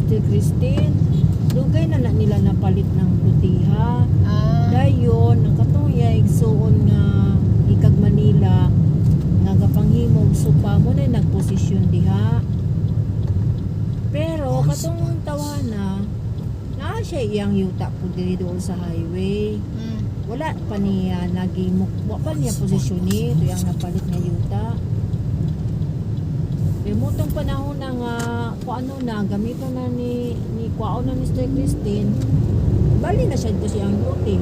Sister Christine. Dugay na nila napalit ng butiha. Dayon, ang katong igsuon nga ikag Manila nagapanghimog supa mo na nagposisyon diha. Pero katong tawana na siya iyang yuta po diri doon sa highway. Wala pa niya nagimok, wa pa niya posisyon ni ito yung napalit nga yuta. Pero mutong panahon na nga kung ano na gamito na ni kuwaon na ni Sister Christine, bali na siya ito siyang yuti.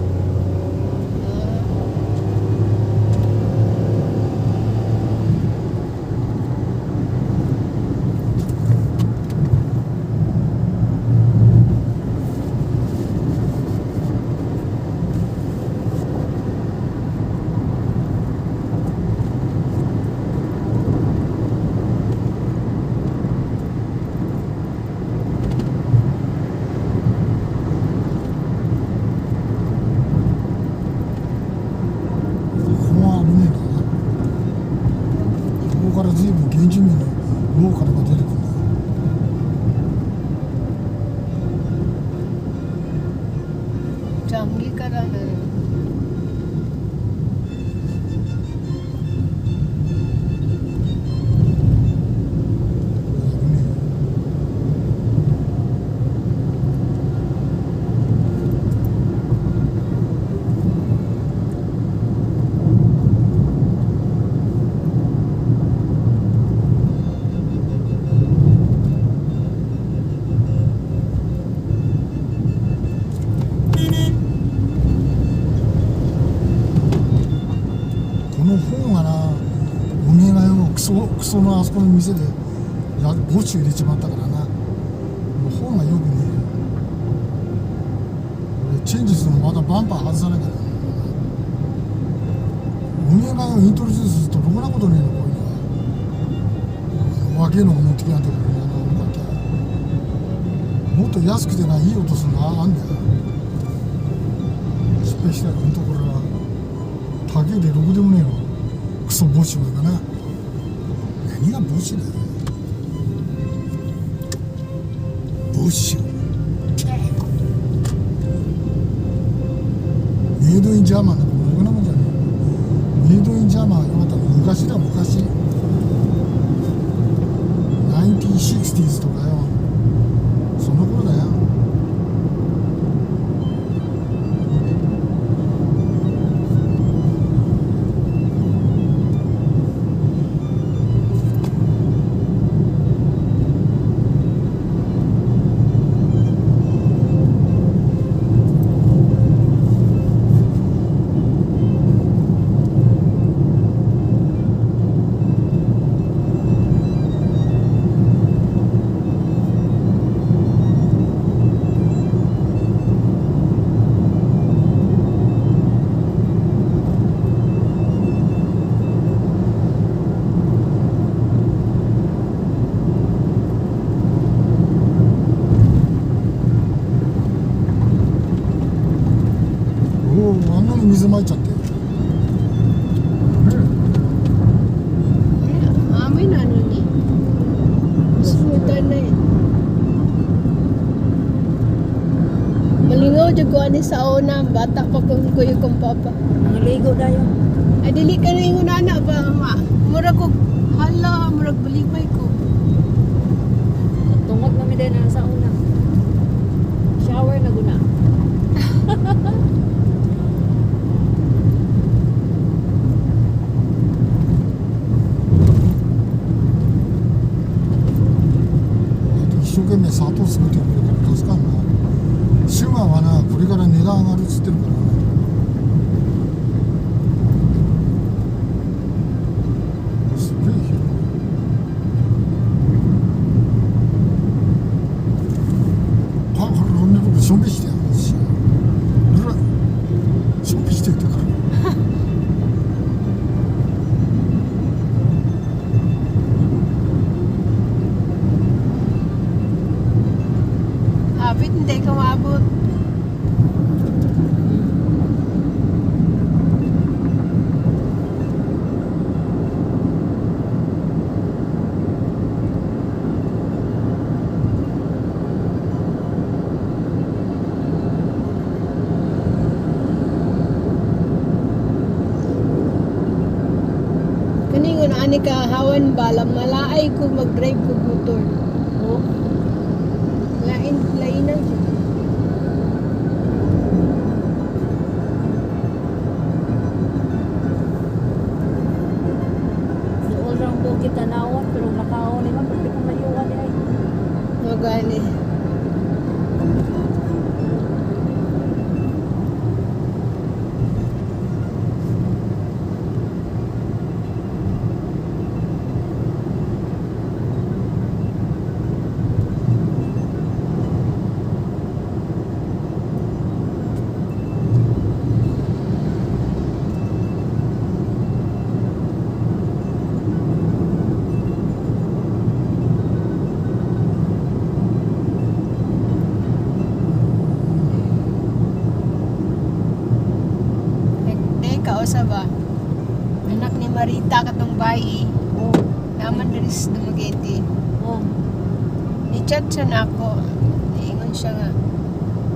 Canggih karenaクソのあそこの店で墓地入れちまったからな。もう本がよくねえ。俺チェンジするのまだバンパー外さなきゃな。おめえがイントロデュースするとろくなことねえの、こういうのは。若えのが持ってきやんとかね、もっと安くてないい音するのあんだよ。失敗したらほんとこれは高えでろくでもねえのクソ墓地もかな。何が帽子だよ。帽子メイドインジャーマンだからろくなもんじゃねえ。メイドインジャーマンはよかったの昔だ、昔 1960s とかよ、その頃だよ。あんなに水まいちゃって。雨なのにsemutan na eh. Malingaw dyan ko ani sa una, bata pa kong kuya kong papa. Nangaligo dayo. Ay dili ka na yung nana ba nga. Murag ko, hala, murag balimay ko. Tungod kami din na sa una. Shower na guna.一生懸命砂糖作ってくれるから助かんな。シュガーはな、これから値段上がるっつってるからな。すげえ広い。これこんなとこしょんべしてやるし。ほら、しょんべしてるから。Habit hindi ka maabot. gani kahawan ba malaay ko mag-drive ko motor. Oh. Lain na siya. Doon lang bukit tanawan pero nakao ni man pwede kang mayuan ay. No gani. Kausa ba? Anak ni Marita katong bayi. Oh. Naman diri sa Dumaguete. Oh. I-chat siya na ako. Iingon siya nga.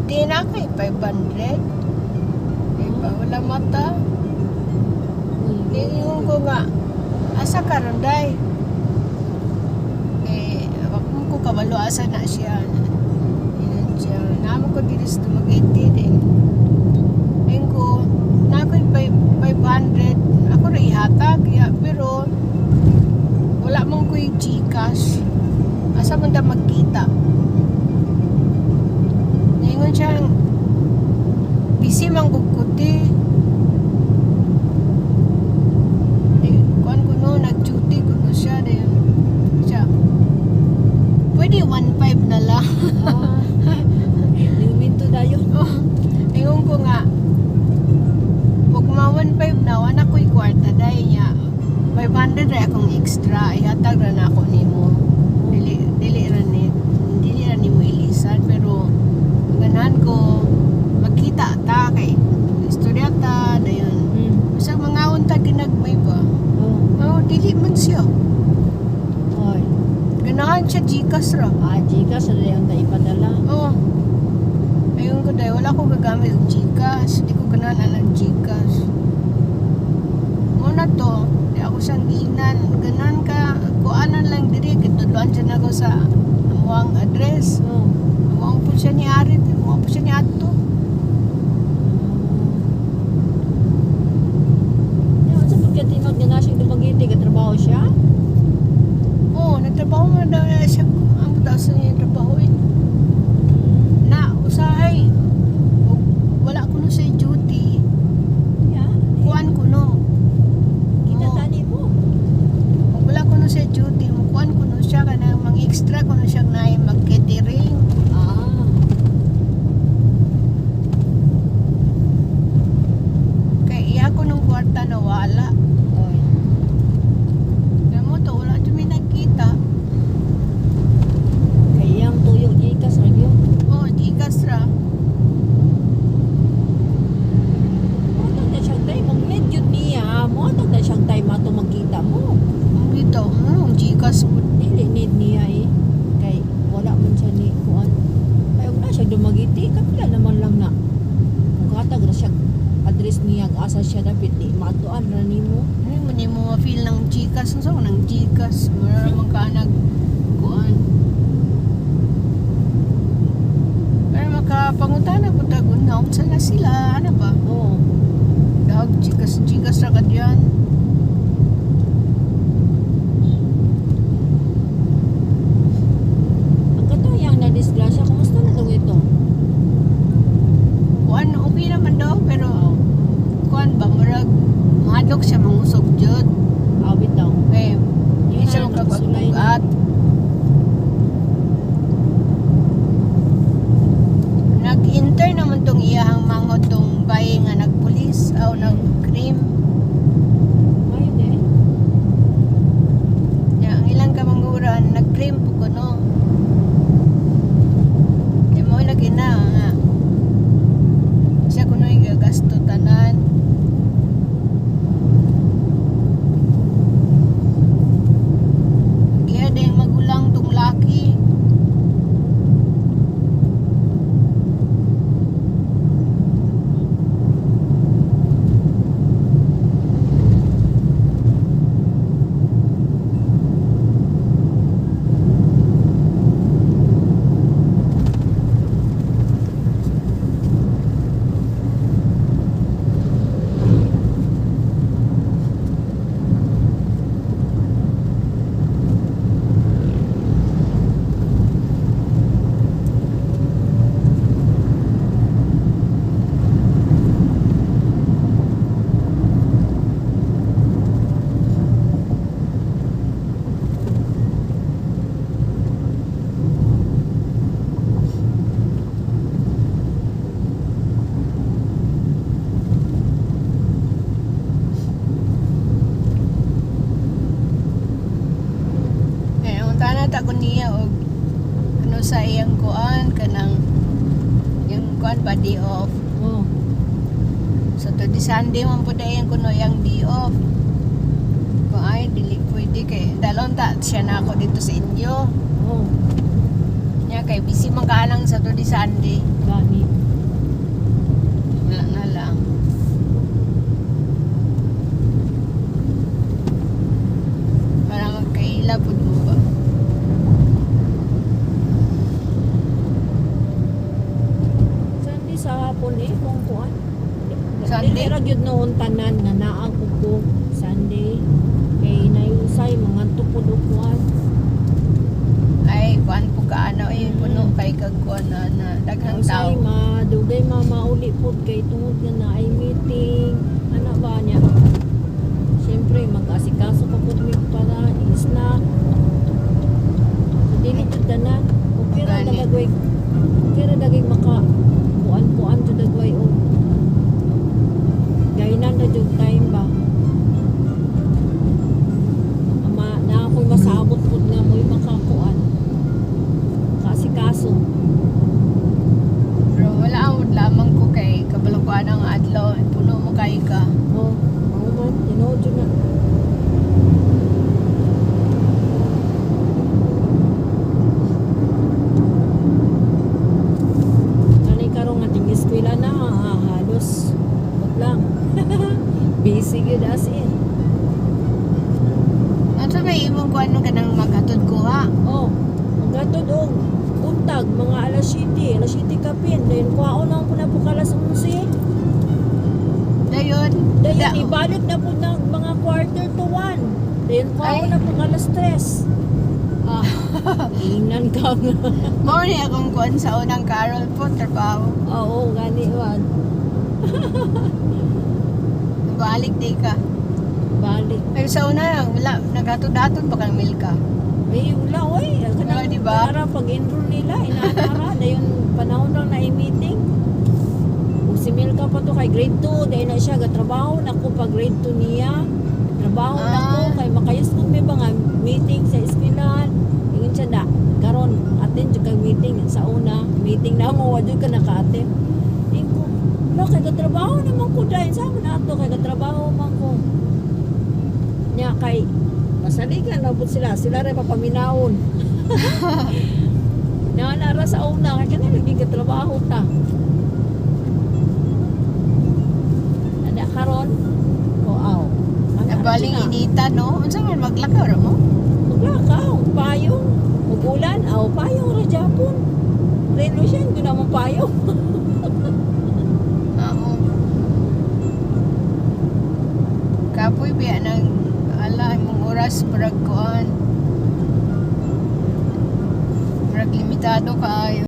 Di na kay 500. Eh, wala mata. Iingon ko nga. Asa ka ron, day? Eh, wakon ko kabalo asa na siya. Iingon siya. Naman ko diri sa Dumaguete din. Iingon ko. Na ako'y 500. Ako na ihatag. Ya, pero wala mong ko'y Gcash. Asa man da magkita. Ngayon siya, busy man kukuti. Kuan ko no, nag-duty ko no siya. Siya, pwede 1.5 na lang. Ah. Luminto dayo. Oh, ngayon ko nga, huwag ma 1.5 na, wala ko'y kwarta dahil niya. 500 rin akong extra, ihatag rin ako ni mo. Dili rin ni mo ilisan, pero ganahan ko, magkita ta kay istorya ta, na yun. Sa mga unta ginagmay ba? Oh. Oh, dili man siya. Oy. Ganahan siya Gcash ra. Ah, Gcash na yung ipadala. Oo. Ayun ko dahil wala ko gagamit ng Gcash. Hindi ko ganahan ng Gcash. Muna to, di ako siyang ginan. Ganahan ka, kuanan lang diri. Kitudluan siya na ako sa amuang address. Oh. Amuang po siya ni Arit. Amuang po siya ni Ato. Yan, sa pagkatinod nga na siya Dumaguete, katrabaho siya? Oo, nagtrabaho nga daw siya. Ang daw niya yung trabaho eh. Na, usahay. Wala ko no sa duty. Yeah. Kuan ko no. Kita Oo. tani mo. Kung wala ko no sa duty, mukuan ko no siya ka na mga extra ko no siya na mag-catering. Ah. Kaya iya ko nung kwarta na wala. Oy. Kaya mo to, wala dyan may nagkita. Kayang tuyo Gcash ra gyud. Oo, Gcash ra. Mo na siyang time mag-net yun niya. Mo na siyang time ato magkita mo. Ang dito, Gcash mo. Dili need niya eh. Kay wala man siya ni kuan. Ay na siya Dumaguete, kapila naman lang na. Kung katag ra siya address niya asa siya dapat di matuan ra nimo. Ano mo niya mo ma-feel ng Gcash? Ano ng Gcash? Maramang ka nag-kuan. Pero makapangutana ko tagun na sala sila. Ano ba? Oo. Dahag Gcash ra ka dyan. Ang katuyang na disgrasya, kumusta na daw ito? Kuan, okay naman daw. Pero kuan ba? Marag mahadlok siya mangusog jud. Awit daw. Eh, hindi Yun siya na, nagsulay magkagbugat. Nag-intern naman tong iyahang mangot tong bayi nga nagpulis o nag-crime. Ayun eh. Ya, ang ilang kamanguran, nag-crime po ko no. Di mo lagi na nga. Siya kuno yung gagasto tanan. Kaya din magulang tong laki. yata ko niya og ano sa iyang kuan kanang yung kuan ba day off. Oh. So to di Sunday man po dayon kuno yang day off. Kung ay dili pwede kay dalon ta siya na ako dito sa inyo. Oh. Nya kay busy man kaalang sa to di Sunday. Gani. Wala na lang. Para magkaila pud mo ba. Sunday sa hapon kung kuan. Sunday? Dili ra gyud noon tanan nga naa ko Sunday. Kay nayusay mga tupod og kuan. Ay kuan po kaano puno kay kag kuan na daghang Usay tao. madugay mauli pod kay tungod nga na ay meeting. Ana ba niya? Siyempre mag-asikaso pa pud mi para snack. Dili jud tanan. Okay ra Gani. dagay. Okay ra dagay maka puan jud dagway og gainan na jud time ba. Ama na ako'y masabot pud nga mo'y makakuan. Kasi kaso. Pero wala ang lamang ko kay kabalo ko anang adlaw puno mo kay ka. Oh, ako man, tinood yun na. Kanay karong ating eskwela na, halos, wag lang. Busy yun as in. Ano may imong kuan no kanang maghatod ko ha. Oh, maggatod og untag, mga alas 7 kapin. Dahil kuhaon na po na po kalas 11. Dayon. Dahil ibalik na po ng mga quarter to 1. Dahil kuhaon Ay. na po kalas 3. Ah, ingnan ka nga. Mao ni akong kuan sa unang Carol po trabaho. Oo, gani wan. Balik di ka. Balik. Pero sa una wala naghatod-hatod pa kang Milka. Ay, wala, oy. Wala, di ba? Para pag-enroll nila, inaanara. Dahil panahon lang na i-meeting. Kung si Milka pa to kay grade 2, dahil na siya, gatrabaho na ko pag grade 2 niya. Trabaho na ko, kay makayos kong may mga meeting sa eskwelahan. Ingin siya na, karon attend yung kag meeting. Sa una, meeting na mo, wadyo ka naka-attend. Ingin ko, wala, kay gatrabaho naman ko dahil. Saan na ito, kay gatrabaho man ko. Nya, kay masaligan, nabot sila rin papaminahon. Nanganara sa una, kaya kanina lagi katrabaho ta. Ada karon, aw. Nabaling inita no. Unsa man maglakaw ra mo? Maglakaw, payong. Ugulan, payong ra Japon. Revolution, yun naman payong. Oo. Kapoy biya nang ala imong oras para kuan. Para limitado kaayo.